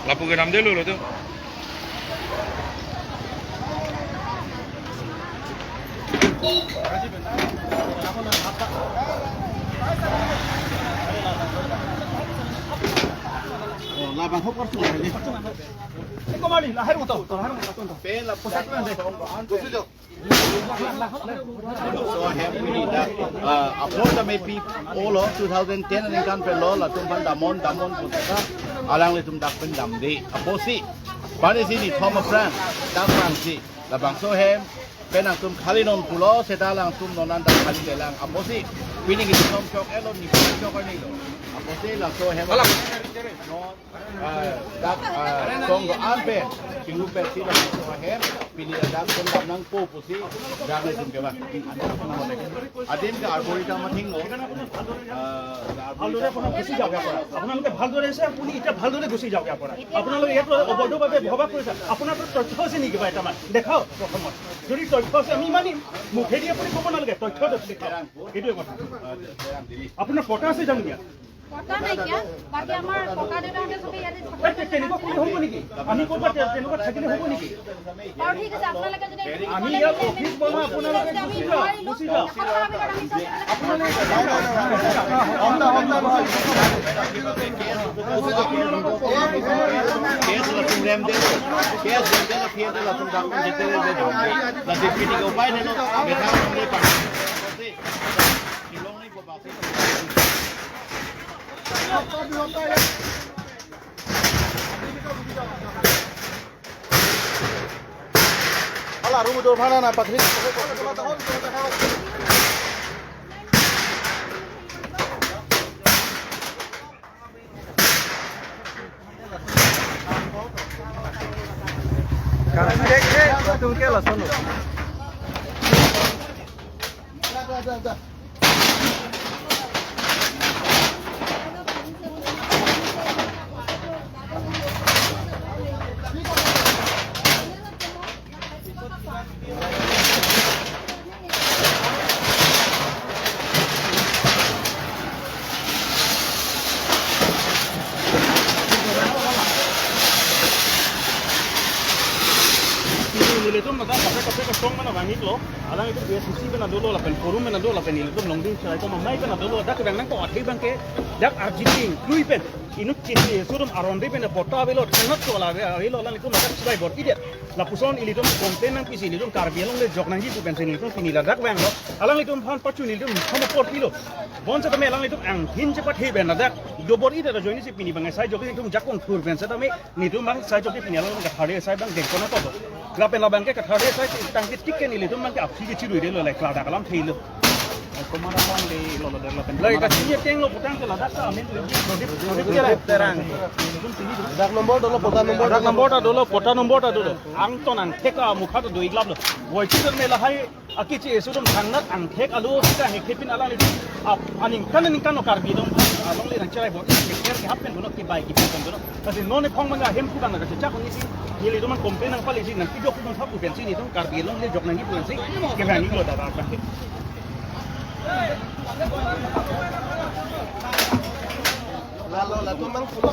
Lapu ke nam dulu lo tuh. Laban hok korsu ini. Ikaw mali, lahir mo to. Lahir mo to. Pen la pusat man deh. Pusujo. So happy that upload the maybe all of 2010 and kan pelo la tum pan damon pusaka alang le tum dak pen dam de. Aposi. Bani sini Thomas Frank dak Frank si. La bang so hem penang tum khali non pulo setalang tum nonan dak khali delang. Aposi. Pining itu tom chok elon ni chok ni lo. Aposi la so hem. Dak song go ampe pingu pe si la so hem pilih dak pun dak nang po pusi dak le tum ke ba. Adin ka arborita mathing lo. ভালদৰে আপোনাক গুচি যাওক ইয়াৰ পৰা আপোনালোকে ভালদৰে আছে আপুনি এতিয়া ভালদৰে গুচি যাওক ইয়াৰ পৰা আপোনালোকে ইয়াত অবৈধভাৱে বসবাস কৰিছে আপোনাৰ তথ্য আছে নেকি বা এটা দেখাও প্ৰথমত যদি তথ্য আছে আমি মানিম মুখেদি আপুনি ক'ব নালাগে তথ্য দেখাও এইটোৱে কথা আপোনাৰ পটা আছে জানো ইয়াত পটা নাইকিয়া বাকী আমাৰ ককা দেউতাহঁতে সবে ইয়াতে তেনেকুৱা কৰি হ'ব নেকি আমি ক'ৰবাত তেনেকুৱা থাকিলে হ'ব নেকি আৰু ঠিক আছে আপোনালোকে যদি আমি ইয়াত অফিচ বনাওঁ আপোনালোকে গুচি যাওক Kes la tum rem de. Kes rem de la pie de la tum dak pen jete de de. La de pini ko pai ne no me tha ne pa. Ilong ni ko ba se. Ala rumu do bhana na patri. Karena dek betul ke lah sono. Nilitum na kafe strong mana bangit lo. Alang itu biasa sisi bena dulu lah pen forum bena dulu lah pen nilitum longding saya itu mamai bena dulu dak bang nang ko athi bangke dak arjiting lui pen inut cini surum aronde pen porta avelo sangat ko la avelo alang itu nak subai bor ide la puson ilitum konten nang pisi ilitum karbielong le jok nang itu pen sini itu pini la dak bang lo alang itu phan pachu ilitum sama por kilo bon sa tame alang itu ang hin cepat he bena dak do bor ide da joini si pini bang sai jok itu jakong tur pen sa tame nitum bang sai jok pini alang ka thare sai bang dengko na to Lapen labang ke kathare sai tangkit tikken ni litum man ke apsi ke ciru ide lo lai klada kalam theilu komara bang le lo lo lapen lai ka siye teng lo putang ke lada ka amen lo terang dak nombor dolo pota nombor ta dolo ang ton ang theka mukha to doi glab lo woi chidan me lahai akichi esudum thangnat ang thek alu sika he khepin ala ni aning kan no karbi dom along le rang chai bo ke ke happen bono ki bai ki pen bono kasi none khong manga hem ku dang ka cha ko ni si ni le dom komplain nang pali si nang ti jok dom thap ku pen si ni dom karbi long le jok nang ni pen si ke bani lo da ba La tum mang pulo.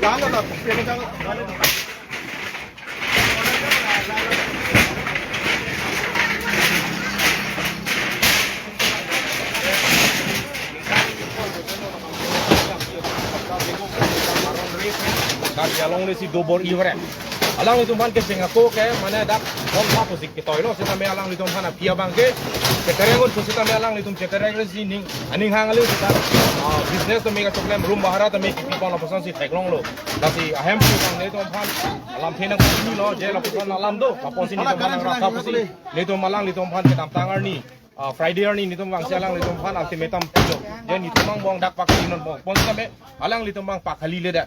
Jangan lah, jangan. Kar jalong le si dobor iwre. Alang itu man ke Singapore ke mana dak om pa po sik toy lo sita me alang litum hana pia bangke ceterengon po sita me alang litum cetereng si ning aning hangalu sita business to mega choklem room bahara to make people la posan si teklong lo kasi ahem pu bang litum han alam thena ko ni lo je la posan alam do la posin ni to manang rasa posi litum malang litum han ke tam tangar ni Friday ni nitum bang sialang litum han ultimatum pilo je ni tumang bong dak pak sinon bong pon kame alang litum bang pakhali le da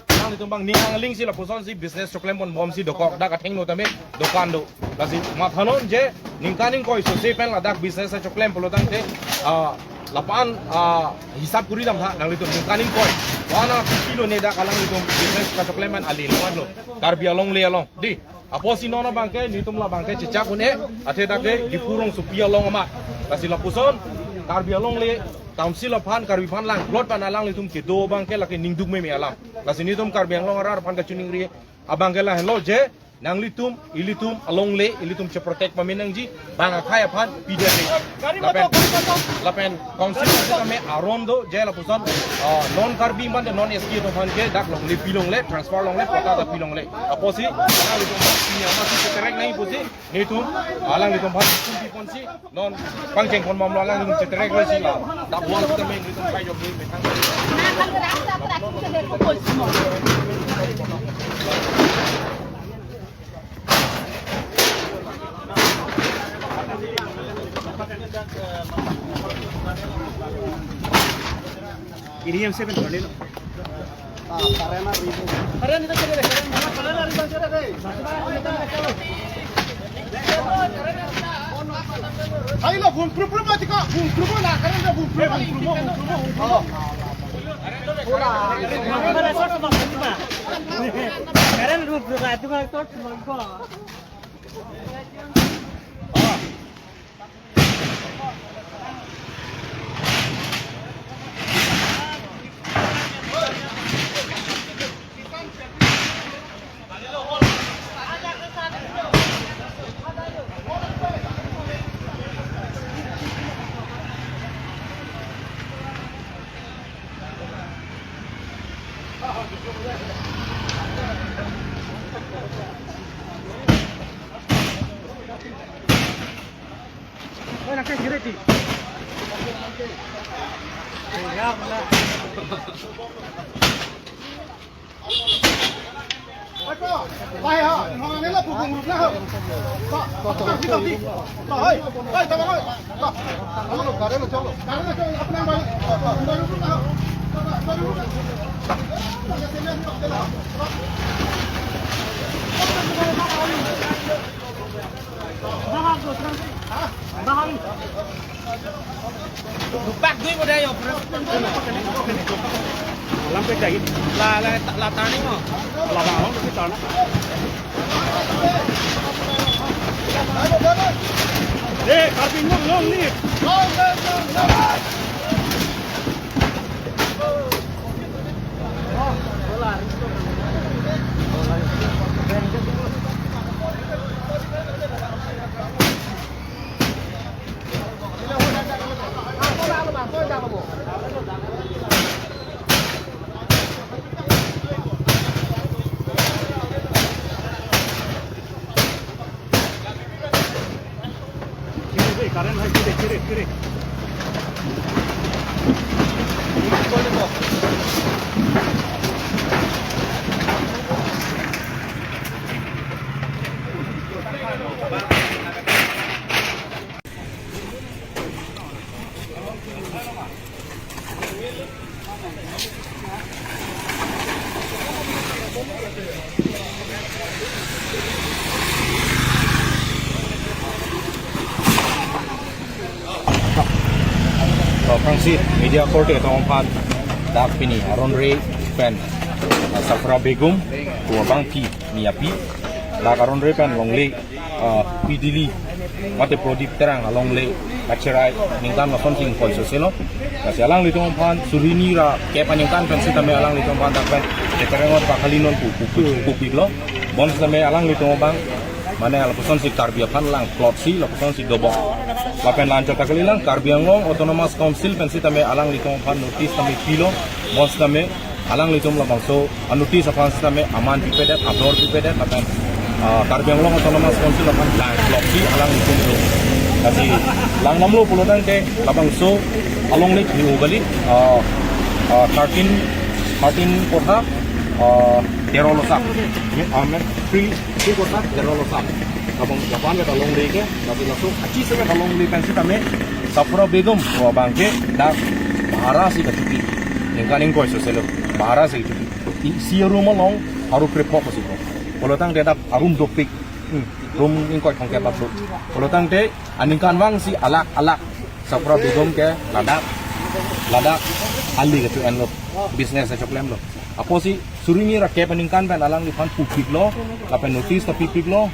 alang litum bang ningang ling si la posan si business choklem pon bom si dokok dak atheng no tame dokan do kasi mathanon je ningkaning koi so se pen la dak business sa choklem polo tang te lapan hisap kuri dam nang litum ningkaning koi wana kilo ne dak alang litum business ka choklem man ali lo karbia long le along di apo si nono bangke nitum la bangke cecak une ate dake di purong supia long ama kasi la puson karbia long le council of han karbi pan lang plot pan alang litum ke do bangke la ke ningduk me alam kasi nitum karbia long arar pan ka chuning ri abangke la hello je nang litum ilitum along le ilitum che protect paminang ji bang akhaya pan pdp lapen council kami arondo je la puson non karbi man non ski to pan ke dak long le pilong le transfer long le pota ta pilong le aposi alang litum ni amasi che terek nai pusi nitum alang litum pan kumpi ponsi non pangkeng kon mamlo alang litum che terek le si la dak wal kita me litum kai job me thang Nah, kalau rasa berarti kita kumpul semua. Ini yang 7 thirty lo. Karena itu kita karena ribu cara deh. Ayo bun pru mati ka bun pru na karena bun pru. Oh. Karena sort of apa? Karena bun pru itu kan sort of. Nak kira ti. Ya, benar. Ako, bahay ha. Mga nila pupungulog na ha. Hindi. Hoy, hoy, tama ko. Ano, kare na chalo. Kare na chalo, apna bahay. Baru na ha. Baru na. Lupak duit mo dayo, bro. Lampe kayo. La tani mo. La bang kita na. Karpin mo long ni. Karen hai kiri. Francis media court itu ompan dak pini aron re pen Safra Begum tua bang pi niapi dak aron re pen longle pidili mate prodip terang longle kacerai ningkan lason sing koi soselo kasi alang litu ompan surini ra ke paningkan pen sita me alang litu ompan dak pen keterengot pakalinon pupi lo bon same alang litu ompan mana lapuson si karbia pan lang plot si lapuson si dobok lapen lancar takalilang karbiang long autonomous council pensi tame alang litong pan notice tame kilo bos tame alang litong labang so notice apan tame aman pipedet abdor pipedet lapen Karbianglong Autonomous Council akan lang bloki alang litum lo. Kasi lang namlo pulutan ke labang so along lake ni ugali 13 kota terolosak. Free kota terolosak. Abang Japan ke along lake ke tapi langsung aci sampai along lake pensi kami Sapura Begum bangke dak bahara si kecuti. Yang kaning koi soselo bahara si kecuti. Si rumah long haru prepop masih kok. Kalau tang dia dak arum dopik, rum ingkoi kongke bablu. Kalau tang dia aningkan wang si alak Sapura Begum ke ladak ali ke tu enlo bisnes sa choklem lo. Apo si surimi rakyat peningkan pen alang lipan publik lo, kapen notis tapi publik lo,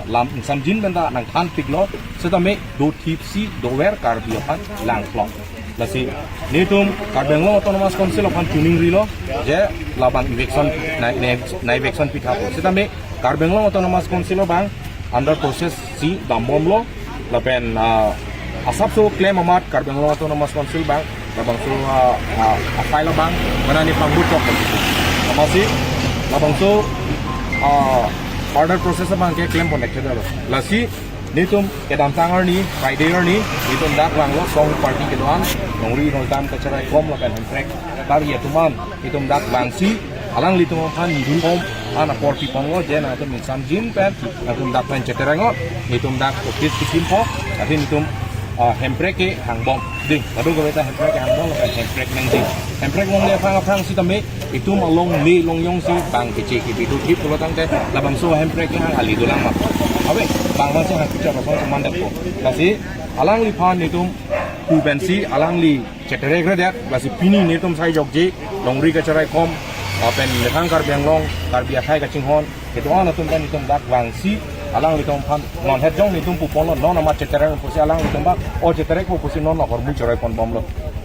lam samjin benda nang kan publik lo, setame do tipsi do wer karbiapan lang plong. Lasi nitum Karbianglong Autonomous Council akan tuning rilo, je labang election na election pita po. Setame Karbianglong Autonomous Council lo bang under process si dambom lo, lapen asap so claim amat Karbianglong Autonomous Council bang labang so file bang mana ni pangbutok masih labang so order process bang ke claim connected lo lasi nitum kedam tangar ni Friday ni nitum dak lang lo song party keduan nongri noltam kecarai kom lo kan track tar ya tuman nitum dak bang si alang litum pan ni kom ana porti pongo je na tum samjin pen nitum dak pen ceterengo nitum dak office tikim po tapi nitum handbrake hangbom ding baru gue beta handbrake hangbom kan handbrake nang ding handbrake wong le phang si tame itu malong li long yong si bang kece ki bidu tip kalau tang te labang so handbrake hang ali dolang ma awe bang bang si hang picha ko so mandap ko kasi alang li phan nitum ku bensi alang li cetere gre dak lasi pini nitum sai jok je longri ka charai kom pen lethang Karbianglong karbia khai ka chinghon itu ana tum kan nitum dak wang si alang litum pan non het jong litum pupon lo non amat cetere ko si alang litum bak o cetere ko si non lo hormu cerai pon bom lo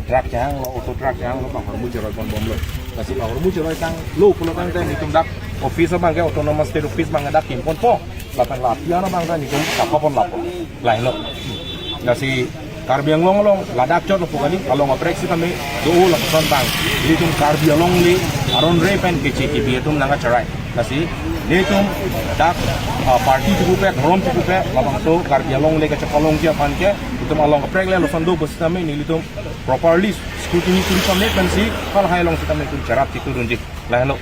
truck jang lo auto truck jang lo bang hormu cerai pon bom lo kasi bang hormu cerai tang lo pulo tang tang litum dak office bang ke autonomous state office bang dak kim pon po lapan lapiana bang kan litum kapon lapo lain lo kasi Karbianglong long ladak cot lo pokoknya kalau ngaprek sih kami do lo pesan bang litum Karbianglong li aron repen kece ki biatum nanga cerai kasi litum dak party cukup pet, rom cukup pet, labang so Karbianglong le kecakalong dia pan ke, itu malong keprek le lo sando bos kami ni litum properly scrutiny kuri kami kan si hal hai long kami tu cerap itu runjik lah lo.